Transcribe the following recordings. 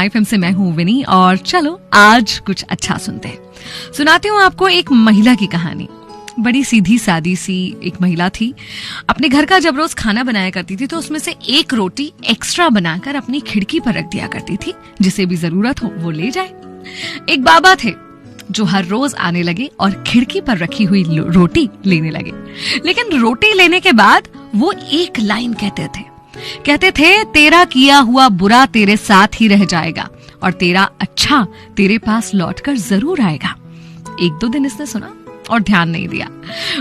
FM से मैं हूँ विनी और चलो आज कुछ अच्छा सुनते हैं। सुनाती हूँ आपको एक महिला की कहानी। बड़ी सीधी सादी सी एक महिला थी। अपने घर का जब रोज खाना बनाया करती थी तो उसमें से एक रोटी एक्स्ट्रा बनाकर अपनी खिड़की पर रख दिया करती थी, जिसे भी जरूरत हो वो ले जाए। एक बाबा थे जो हर रोज आने लगे और खिड़की पर रखी हुई रोटी लेने लगे। लेकिन रोटी लेने के बाद वो एक लाइन कहते थे, तेरा किया हुआ बुरा तेरे साथ ही रह जाएगा और तेरा अच्छा तेरे पास लौटकर जरूर आएगा। एक दो दिन इसने सुना और ध्यान नहीं दिया।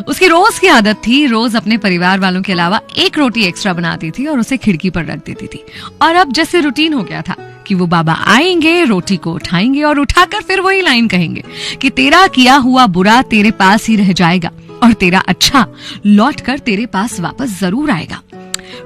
उसकी रोज की आदत थी, रोज अपने परिवार वालों के अलावा एक रोटी एक्स्ट्रा बनाती थी और उसे खिड़की पर रख देती थी। और अब जैसे रूटीन हो गया था कि वो बाबा आएंगे, रोटी को उठाएंगे और उठाकर फिर वही लाइन कहेंगे कि तेरा किया हुआ बुरा तेरे पास ही रह जाएगा और तेरा अच्छा लौटकर तेरे पास वापस जरूर आएगा।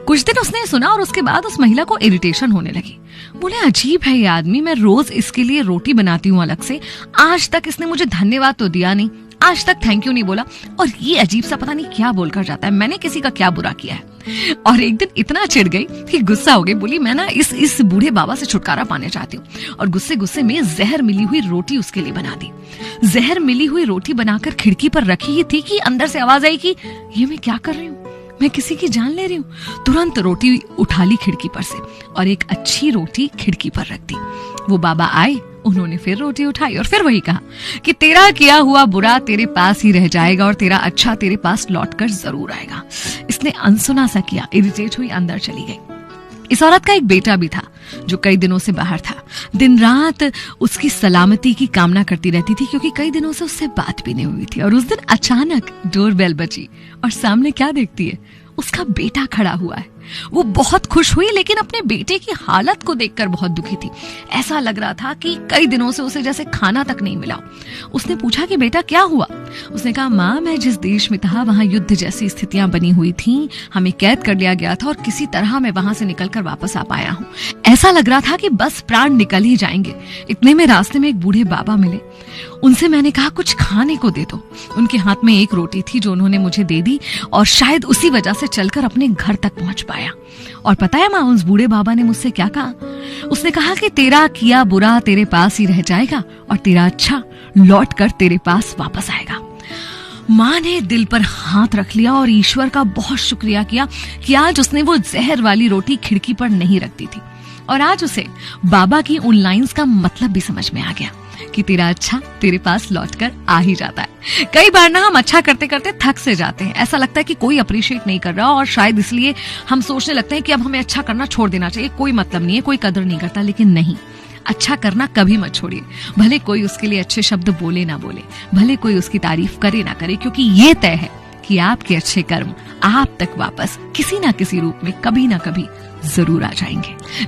कुछ दिन उसने सुना और उसके बाद उस महिला को इरिटेशन होने लगी। बोले, अजीब है ये आदमी, मैं रोज इसके लिए रोटी बनाती हूँ अलग से, आज तक इसने मुझे धन्यवाद तो दिया नहीं, आज तक थैंक यू नहीं बोला, और ये अजीब सा पता नहीं क्या बोलकर जाता है, मैंने किसी का क्या बुरा किया है। और एक दिन इतना चिढ़ गई कि गुस्सा हो गई। बोली, मैं ना इस बूढ़े बाबा से छुटकारा पाना चाहती हूँ। और गुस्से में जहर मिली हुई रोटी उसके लिए बना दी। जहर मिली हुई रोटी बनाकर खिड़की पर रखी ही थी कि अंदर से आवाज आई कि ये मैं क्या कर रही हूँ, मैं किसी की जान ले रही हूँ। तुरंत रोटी उठा ली खिड़की पर से और एक अच्छी रोटी खिड़की पर रख दी। वो बाबा आए, उन्होंने फिर रोटी उठाई और फिर वही कहा कि तेरा किया हुआ बुरा तेरे पास ही रह जाएगा और तेरा अच्छा तेरे पास लौटकर जरूर आएगा। इसने अनसुना सा किया, इरिटेट हुई अंदर चली गई। इस औरत का एक बेटा भी था जो कई दिनों से बाहर था। दिन रात उसकी सलामती की कामना करती रहती थी क्योंकि कई दिनों से उससे बात भी नहीं हुई थी। और उस दिन अचानक डोरबेल बजी और सामने क्या देखती है, उसका बेटा खड़ा हुआ है। वो बहुत खुश हुई लेकिन अपने बेटे की हालत को देखकर बहुत दुखी थी। ऐसा लग रहा था कि कई दिनों से उसे जैसे खाना तक नहीं मिला। उसने पूछा कि बेटा क्या हुआ। उसने कहा, माँ, मैं जिस देश में था वहां युद्ध जैसी स्थितियां बनी हुई थी, हमें कैद कर लिया गया था और किसी तरह मैं वहां से निकलकर वापस आ पाया हूँ। ऐसा लग रहा था कि बस प्राण निकल ही जाएंगे। इतने में रास्ते में एक बूढ़े बाबा मिले। उनसे मैंने कहा कुछ खाने को दे दो। उनके हाथ में एक रोटी थी जो उन्होंने मुझे दे दी और शायद उसी वजह से चलकर अपने घर तक पहुंच पाया। और पता है माँ, उस बूढ़े बाबा ने मुझसे क्या कहा? उसने कहा कि तेरा किया बुरा तेरे पास ही रह जाएगा और तेरा अच्छा लौट कर तेरे पास वापस आएगा। माँ ने दिल पर हाथ रख लिया और ईश्वर का बहुत शुक्रिया किया कि आज उसने वो जहर वाली रोटी खिड़की पर नहीं रखती थी। और आज उसे बाबा की उन लाइंस का मतलब भी समझ में आ गया कि तेरा अच्छा तेरे पास लौटकर आ ही जाता है। कई बार ना हम अच्छा करते करते थक से जाते हैं। ऐसा लगता है कि कोई अप्रिशिएट नहीं कर रहा और शायद इसलिए हम सोचने लगते हैं कि अब हमें अच्छा करना छोड़ देना चाहिए, कोई मतलब नहीं है, कोई कदर नहीं करता। लेकिन नहीं, अच्छा करना कभी मत छोड़िए। भले कोई उसके लिए अच्छे शब्द बोले ना बोले, भले कोई उसकी तारीफ करे ना करे, क्योंकि ये तय है कि आपके अच्छे कर्म आप तक वापस किसी ना किसी रूप में कभी ना कभी जरूर आ जाएंगे।